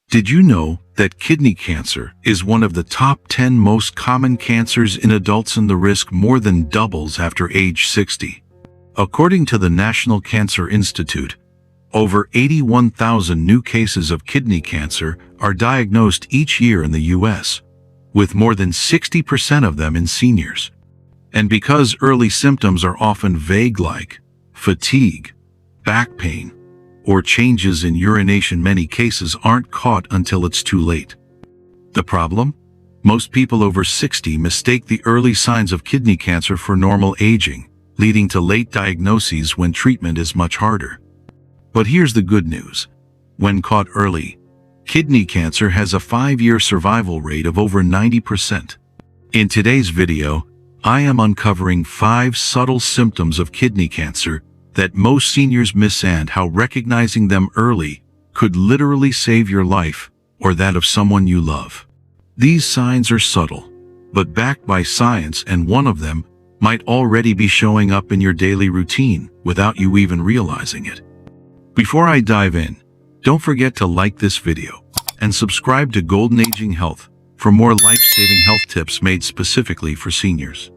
Did you know that kidney cancer is one of the top 10 most common cancers in adults and the risk more than doubles after age 60? According to the National Cancer Institute, over 81,000 new cases of kidney cancer are diagnosed each year in the U.S., with more than 60% of them in seniors. And because early symptoms are often vague like fatigue, back pain, or changes in urination, many cases aren't caught until it's too late. The problem? Most people over 60 mistake the early signs of kidney cancer for normal aging, leading to late diagnoses when treatment is much harder. But here's the good news. When caught early, kidney cancer has a 5-year survival rate of over 90%. In today's video, I am uncovering 5 subtle symptoms of kidney cancer that most seniors miss and how recognizing them early could literally save your life or that of someone you love. These signs are subtle, but backed by science, and one of them might already be showing up in your daily routine without you even realizing it. Before I dive in, don't forget to like this video and subscribe to Golden Aging Health for more life-saving health tips made specifically for seniors.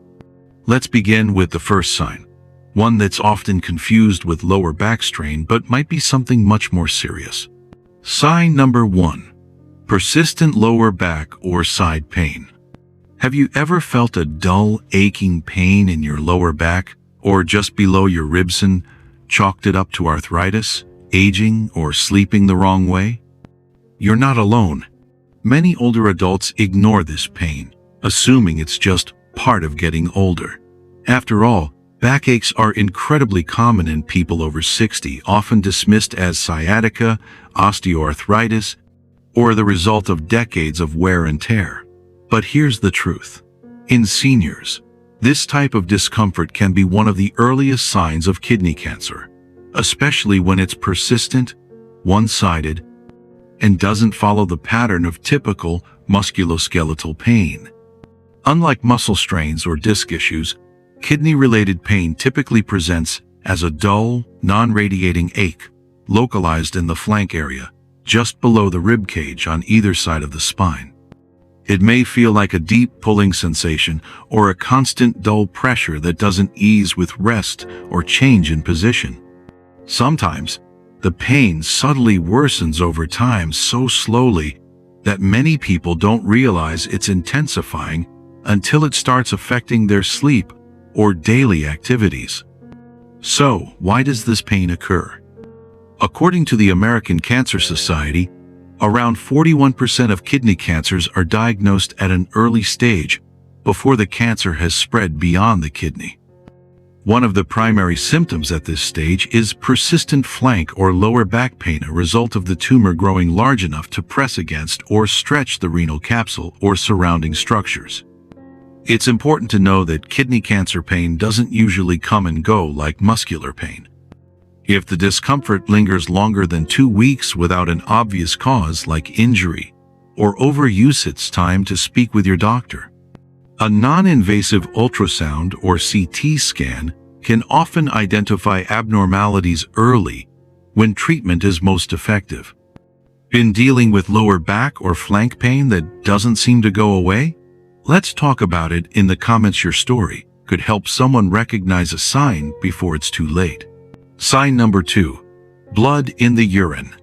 Let's begin with the first sign, one that's often confused with lower back strain but might be something much more serious. Sign number 1. Persistent lower back or side pain. Have you ever felt a dull, aching pain in your lower back or just below your ribs and chalked it up to arthritis, aging, or sleeping the wrong way? You're not alone. Many older adults ignore this pain, assuming it's just part of getting older. After all, backaches are incredibly common in people over 60, often dismissed as sciatica, osteoarthritis, or the result of decades of wear and tear. But here's the truth. In seniors, this type of discomfort can be one of the earliest signs of kidney cancer, especially when it's persistent, one-sided, and doesn't follow the pattern of typical musculoskeletal pain. Unlike muscle strains or disc issues, kidney-related pain typically presents as a dull, non-radiating ache, localized in the flank area, just below the rib cage on either side of the spine. It may feel like a deep pulling sensation or a constant dull pressure that doesn't ease with rest or change in position. Sometimes, the pain subtly worsens over time so slowly that many people don't realize it's intensifying until it starts affecting their sleep or daily activities. So, why does this pain occur? According to the American Cancer Society, around 41% of kidney cancers are diagnosed at an early stage before the cancer has spread beyond the kidney. One of the primary symptoms at this stage is persistent flank or lower back pain, a result of the tumor growing large enough to press against or stretch the renal capsule or surrounding structures. It's important to know that kidney cancer pain doesn't usually come and go like muscular pain. If the discomfort lingers longer than 2 weeks without an obvious cause like injury or overuse, it's time to speak with your doctor. A non-invasive ultrasound or CT scan can often identify abnormalities early when treatment is most effective. Been dealing with lower back or flank pain that doesn't seem to go away? Let's talk about it in the comments. Your story could help someone recognize a sign before it's too late. Sign number 2. Blood in the urine,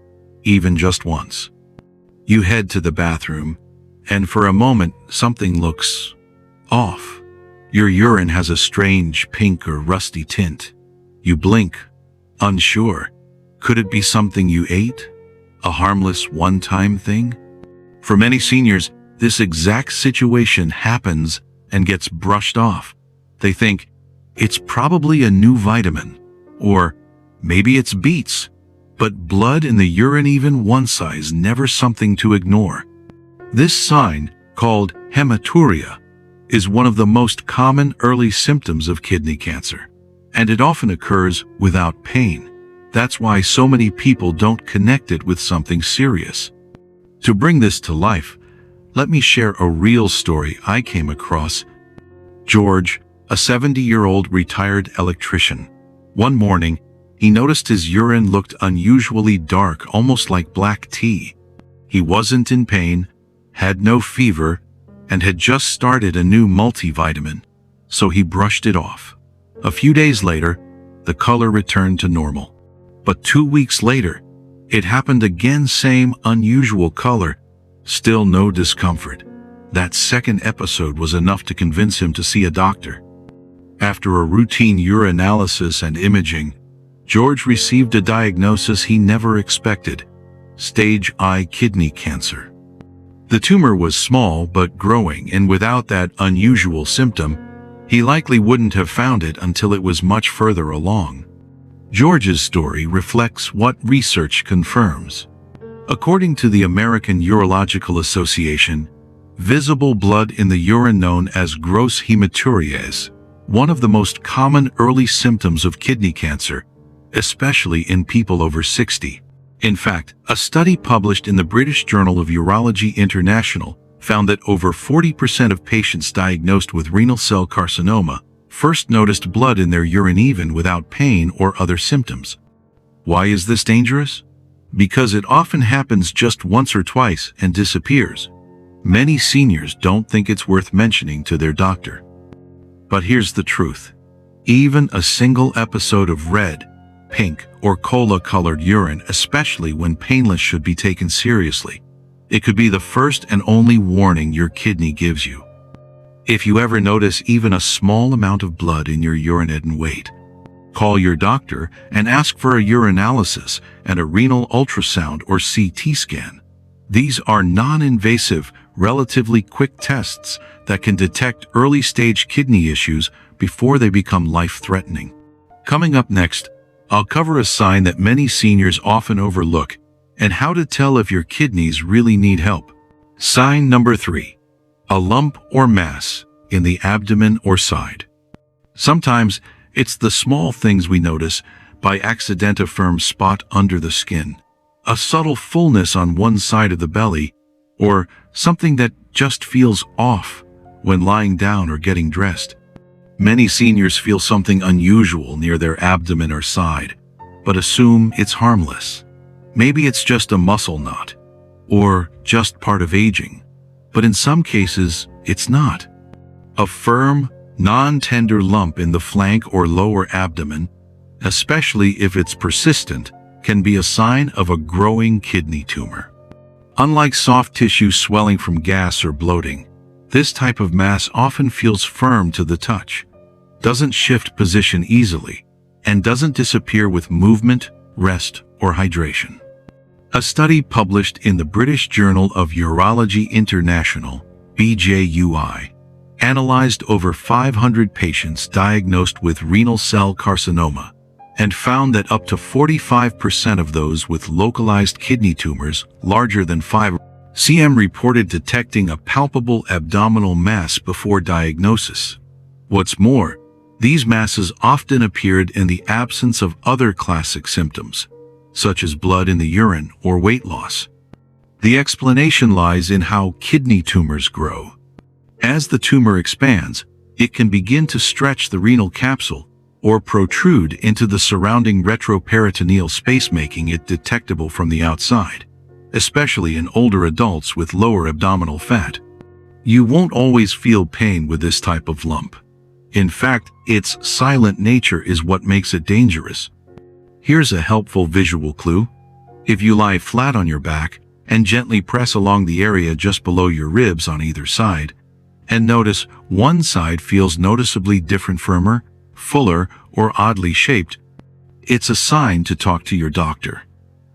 even just once. You head to the bathroom, and for a moment, something looks off. Your urine has a strange pink or rusty tint. You blink, unsure. Could it be something you ate? A harmless one-time thing? For many seniors, this exact situation happens and gets brushed off. They think, it's probably a new vitamin, or maybe it's beets. But blood in the urine, even one size, never something to ignore. This sign, called hematuria, is one of the most common early symptoms of kidney cancer, and it often occurs without pain. That's why so many people don't connect it with something serious. To bring this to life, let me share a real story I came across. George, a 70-year-old retired electrician. One morning, he noticed his urine looked unusually dark, almost like black tea. He wasn't in pain, had no fever, and had just started a new multivitamin, so he brushed it off. A few days later, the color returned to normal. But 2 weeks later, it happened again, same unusual color, still no discomfort. That second episode was enough to convince him to see a doctor. After a routine urinalysis and imaging, George received a diagnosis he never expected: stage I kidney cancer. The tumor was small but growing, and without that unusual symptom, he likely wouldn't have found it until it was much further along. George's story reflects what research confirms. According to the American Urological Association, visible blood in the urine known as gross hematuria is one of the most common early symptoms of kidney cancer, especially in people over 60. In fact, a study published in the British Journal of Urology International found that over 40% of patients diagnosed with renal cell carcinoma first noticed blood in their urine even without pain or other symptoms. Why is this dangerous? Because it often happens just once or twice and disappears. Many seniors don't think it's worth mentioning to their doctor. But here's the truth. Even a single episode of red, pink, or cola-colored urine, especially when painless, should be taken seriously. It could be the first and only warning your kidney gives you. If you ever notice even a small amount of blood in your urine, and wait. Call your doctor and ask for a urinalysis and a renal ultrasound or CT scan. These are non-invasive, relatively quick tests that can detect early-stage kidney issues before they become life-threatening. Coming up next, I'll cover a sign that many seniors often overlook and how to tell if your kidneys really need help. Sign number 3. A lump or mass in the abdomen or side. Sometimes it's the small things we notice by accident: a firm spot under the skin, a subtle fullness on one side of the belly, or something that just feels off when lying down or getting dressed. Many seniors feel something unusual near their abdomen or side, but assume it's harmless. Maybe it's just a muscle knot, or just part of aging. But in some cases, it's not. A firm, non-tender lump in the flank or lower abdomen, especially if it's persistent, can be a sign of a growing kidney tumor. Unlike soft tissue swelling from gas or bloating, this type of mass often feels firm to the touch, doesn't shift position easily, and doesn't disappear with movement, rest, or hydration. A study published in the British Journal of Urology International, BJUI, analyzed over 500 patients diagnosed with renal cell carcinoma and found that up to 45% of those with localized kidney tumors larger than 5 cm reported detecting a palpable abdominal mass before diagnosis. What's more, these masses often appeared in the absence of other classic symptoms, such as blood in the urine or weight loss. The explanation lies in how kidney tumors grow. As the tumor expands, it can begin to stretch the renal capsule or protrude into the surrounding retroperitoneal space, making it detectable from the outside, especially in older adults with lower abdominal fat. You won't always feel pain with this type of lump. In fact, its silent nature is what makes it dangerous. Here's a helpful visual clue. If you lie flat on your back and gently press along the area just below your ribs on either side, and notice one side feels noticeably different, firmer, fuller, or oddly shaped, it's a sign to talk to your doctor.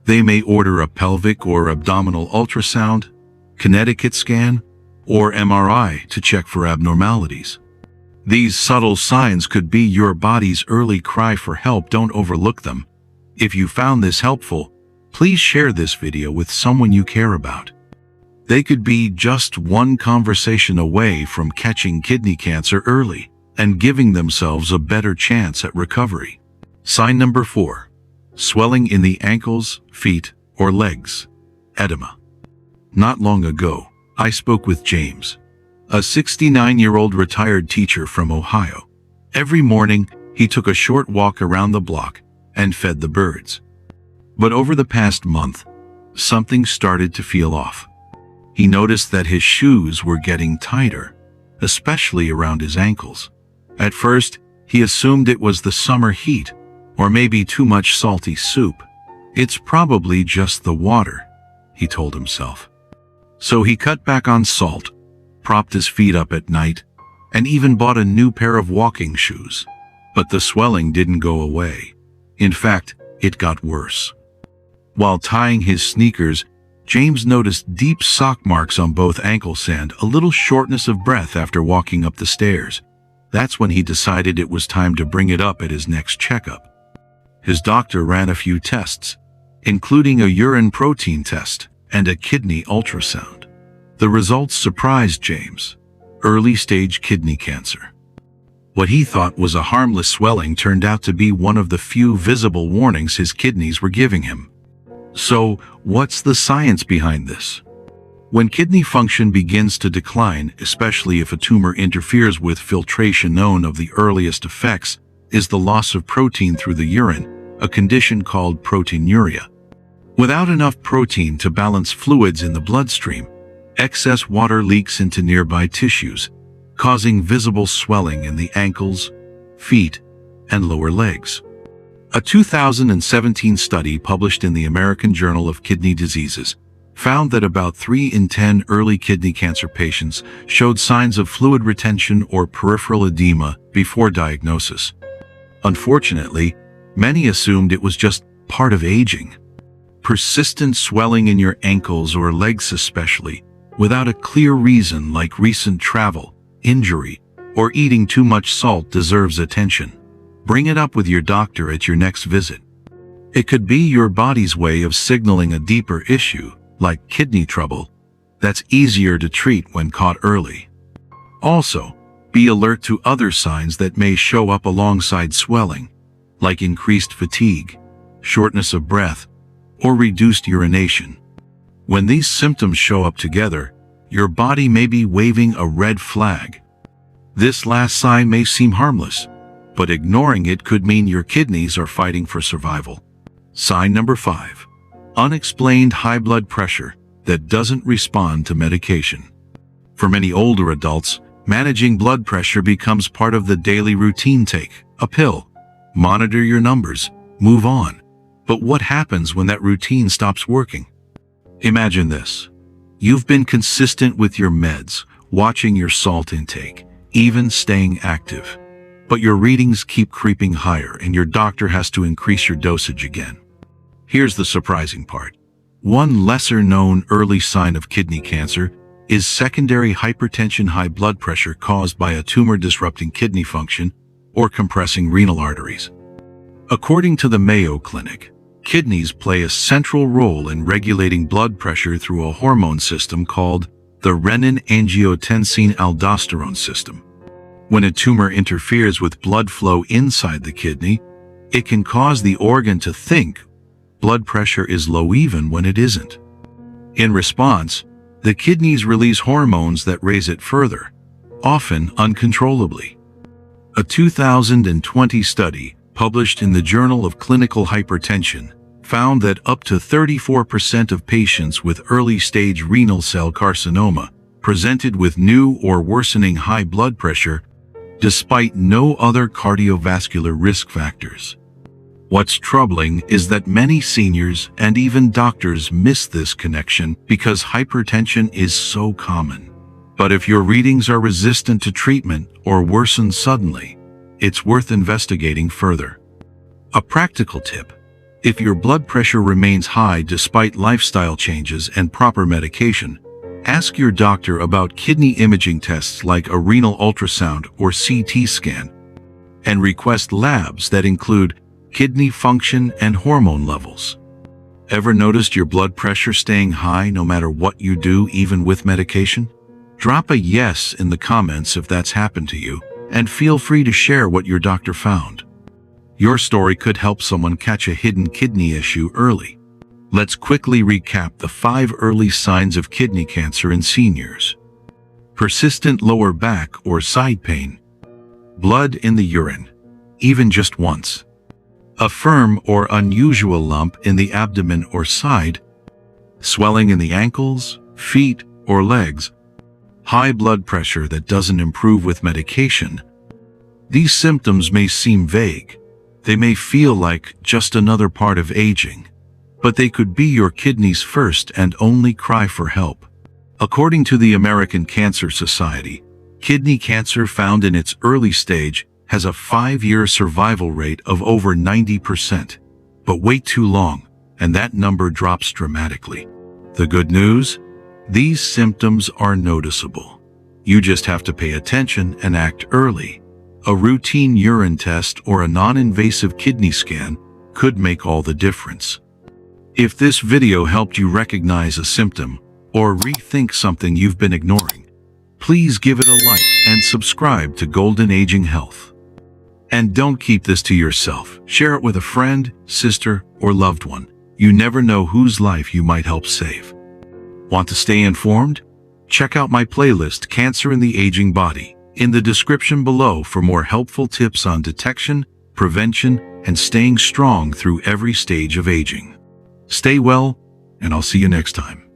They may order a pelvic or abdominal ultrasound, Connecticut scan, or MRI to check for abnormalities. These subtle signs could be your body's early cry for help. Don't overlook them. If you found this helpful, please share this video with someone you care about. They could be just one conversation away from catching kidney cancer early and giving themselves a better chance at recovery. Sign number 4. Swelling in the ankles, feet, or legs. Edema. Not long ago, I spoke with James, a 69-year-old retired teacher from Ohio. Every morning, he took a short walk around the block and fed the birds. But over the past month, something started to feel off. He noticed that his shoes were getting tighter, especially around his ankles. At first, he assumed it was the summer heat, or maybe too much salty soup. It's probably just the water, he told himself. So he cut back on salt, propped his feet up at night, and even bought a new pair of walking shoes. But the swelling didn't go away. In fact, it got worse. While tying his sneakers, James noticed deep sock marks on both ankles and a little shortness of breath after walking up the stairs. That's when he decided it was time to bring it up at his next checkup. His doctor ran a few tests, including a urine protein test and a kidney ultrasound. The results surprised James: early-stage kidney cancer. What he thought was a harmless swelling turned out to be one of the few visible warnings his kidneys were giving him. So, what's the science behind this? When kidney function begins to decline, especially if a tumor interferes with filtration, known of the earliest effects is the loss of protein through the urine, a condition called proteinuria. Without enough protein to balance fluids in the bloodstream, excess water leaks into nearby tissues, causing visible swelling in the ankles, feet, and lower legs. A 2017 study published in the American Journal of Kidney Diseases found that about 3 in 10 early kidney cancer patients showed signs of fluid retention or peripheral edema before diagnosis. Unfortunately, many assumed it was just part of aging. Persistent swelling in your ankles or legs especially, without a clear reason like recent travel, injury, or eating too much salt deserves attention. Bring it up with your doctor at your next visit. It could be your body's way of signaling a deeper issue, like kidney trouble, that's easier to treat when caught early. Also, be alert to other signs that may show up alongside swelling, like increased fatigue, shortness of breath, or reduced urination. When these symptoms show up together, your body may be waving a red flag. This last sign may seem harmless, but ignoring it could mean your kidneys are fighting for survival. Sign number 5. Unexplained high blood pressure that doesn't respond to medication. For many older adults, managing blood pressure becomes part of the daily routine. Take a pill, monitor your numbers, move on. But what happens when that routine stops working? Imagine this. You've been consistent with your meds, watching your salt intake, even staying active. But your readings keep creeping higher and your doctor has to increase your dosage again. Here's the surprising part. One lesser-known early sign of kidney cancer is secondary hypertension, high blood pressure caused by a tumor disrupting kidney function or compressing renal arteries. According to the Mayo Clinic, kidneys play a central role in regulating blood pressure through a hormone system called the renin-angiotensin-aldosterone system. When a tumor interferes with blood flow inside the kidney, it can cause the organ to think blood pressure is low even when it isn't. In response, the kidneys release hormones that raise it further, often uncontrollably. A 2020 study published in the Journal of Clinical Hypertension found that up to 34% of patients with early-stage renal cell carcinoma presented with new or worsening high blood pressure despite no other cardiovascular risk factors. What's troubling is that many seniors and even doctors miss this connection because hypertension is so common. But if your readings are resistant to treatment or worsen suddenly, it's worth investigating further. A practical tip: if your blood pressure remains high despite lifestyle changes and proper medication, ask your doctor about kidney imaging tests like a renal ultrasound or CT scan, and request labs that include kidney function and hormone levels. Ever noticed your blood pressure staying high no matter what you do, even with medication? Drop a yes in the comments if that's happened to you, and feel free to share what your doctor found. Your story could help someone catch a hidden kidney issue early. Let's quickly recap the 5 early signs of kidney cancer in seniors. Persistent lower back or side pain. Blood in the urine, even just once. A firm or unusual lump in the abdomen or side. swelling in the ankles, feet, or legs, high blood pressure that doesn't improve with medication. These symptoms may seem vague. They may feel like just another part of aging, but they could be your kidney's first and only cry for help. According to the American Cancer Society, kidney cancer found in its early stage has a 5-year survival rate of over 90%. But wait too long, and that number drops dramatically. The good news? These symptoms are noticeable. You just have to pay attention and act early. A routine urine test or a non-invasive kidney scan could make all the difference. If this video helped you recognize a symptom or rethink something you've been ignoring, please give it a like and subscribe to Golden Aging Health. And don't keep this to yourself. Share it with a friend, sister, or loved one. You never know whose life you might help save. Want to stay informed? Check out my playlist, Cancer in the Aging Body, in the description below for more helpful tips on detection, prevention, and staying strong through every stage of aging. Stay well, and I'll see you next time.